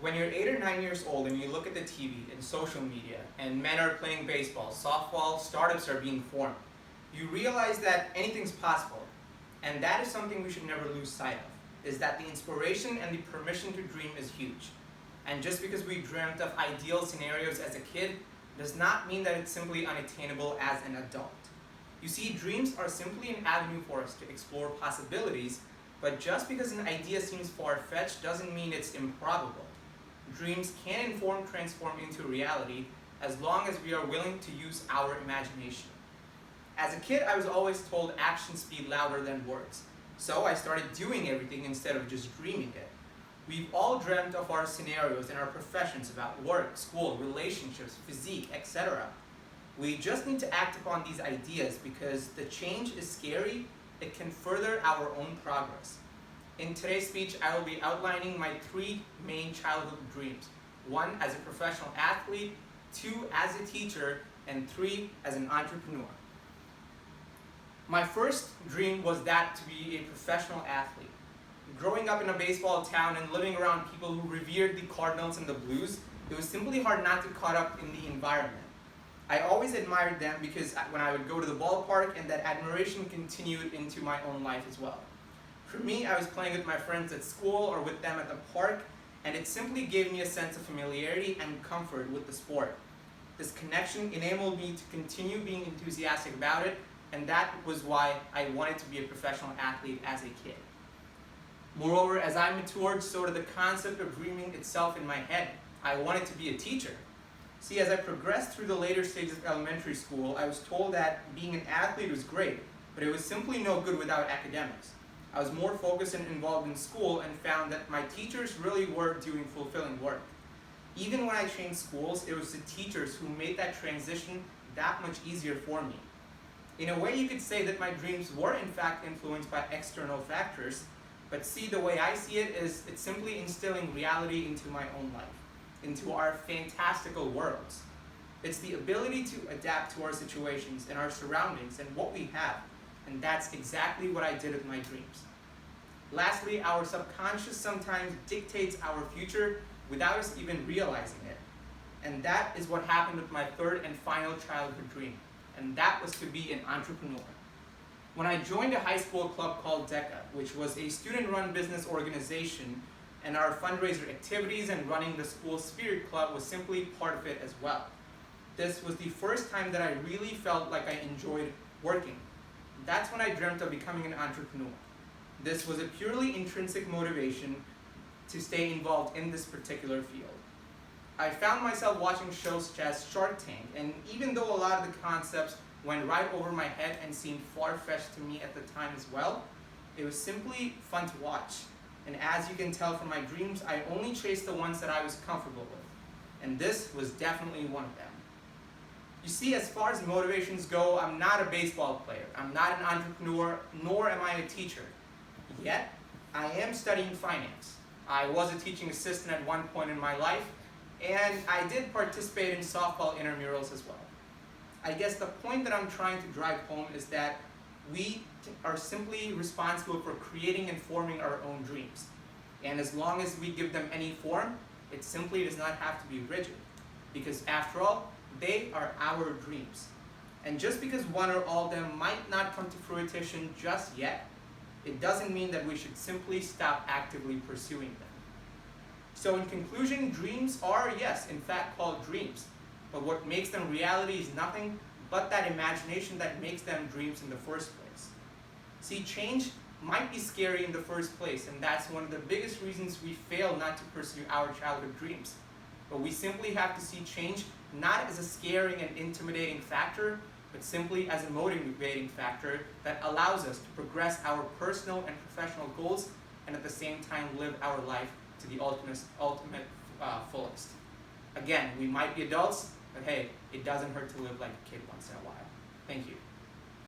When you're 8 or 9 years old and you look at the TV and social media and men are playing baseball, softball, startups are being formed, you realize that anything's possible. And that is something we should never lose sight of, is that the inspiration and the permission to dream is huge. And just because we dreamt of ideal scenarios as a kid does not mean that it's simply unattainable as an adult. You see, dreams are simply an avenue for us to explore possibilities, but just because an idea seems far-fetched doesn't mean it's improbable. Dreams can transform into reality as long as we are willing to use our imagination. As a kid, I was always told actions speak louder than words, so I started doing everything instead of just dreaming it. We've all dreamt of our scenarios in our professions about work, school, relationships, physique, etc. We just need to act upon these ideas because the change is scary. It can further our own progress. In today's speech, I will be outlining my 3 main childhood dreams. 1 as a professional athlete, 2 as a teacher, and 3 as an entrepreneur. My first dream was that to be a professional athlete. Growing up in a baseball town and living around people who revered the Cardinals and the Blues, it was simply hard not to caught up in the environment. I always admired them because when I would go to the ballpark, and that admiration continued into my own life as well. For me, I was playing with my friends at school or with them at the park, and it simply gave me a sense of familiarity and comfort with the sport. This connection enabled me to continue being enthusiastic about it, and that was why I wanted to be a professional athlete as a kid. Moreover, as I matured, so did the concept of dreaming itself in my head. I wanted to be a teacher. See, as I progressed through the later stages of elementary school, I was told that being an athlete was great, but it was simply no good without academics. I was more focused and involved in school and found that my teachers really were doing fulfilling work. Even when I changed schools, it was the teachers who made that transition that much easier for me. In a way, you could say that my dreams were in fact influenced by external factors, but see, the way I see it is it's simply instilling reality into my own life, into our fantastical worlds. It's the ability to adapt to our situations and our surroundings and what we have, and that's exactly what I did with my dreams. Lastly, our subconscious sometimes dictates our future without us even realizing it. And that is what happened with my 3rd and final childhood dream, and that was to be an entrepreneur. When I joined a high school club called DECA, which was a student-run business organization, and our fundraiser activities and running the school spirit club was simply part of it as well. This was the first time that I really felt like I enjoyed working. That's when I dreamt of becoming an entrepreneur. This was a purely intrinsic motivation to stay involved in this particular field. I found myself watching shows such as Shark Tank, and even though a lot of the concepts went right over my head and seemed far-fetched to me at the time as well, it was simply fun to watch. And as you can tell from my dreams, I only chased the ones that I was comfortable with. And this was definitely one of them. You see, as far as motivations go, I'm not a baseball player, I'm not an entrepreneur, nor am I a teacher. Yet, I am studying finance. I was a teaching assistant at one point in my life, and I did participate in softball intramurals as well. I guess the point that I'm trying to drive home is that we are simply responsible for creating and forming our own dreams. And as long as we give them any form, it simply does not have to be rigid. Because after all, they are our dreams. And just because one or all of them might not come to fruition just yet, it doesn't mean that we should simply stop actively pursuing them. So in conclusion, dreams are, yes, in fact called dreams. But what makes them reality is nothing but that imagination that makes them dreams in the first place. See, change might be scary in the first place, and that's one of the biggest reasons we fail not to pursue our childhood dreams. But we simply have to see change not as a scaring and intimidating factor, but simply as a motivating factor that allows us to progress our personal and professional goals and at the same time live our life to the ultimate fullest. Again, we might be adults, but hey, it doesn't hurt to live like a kid once in a while. Thank you.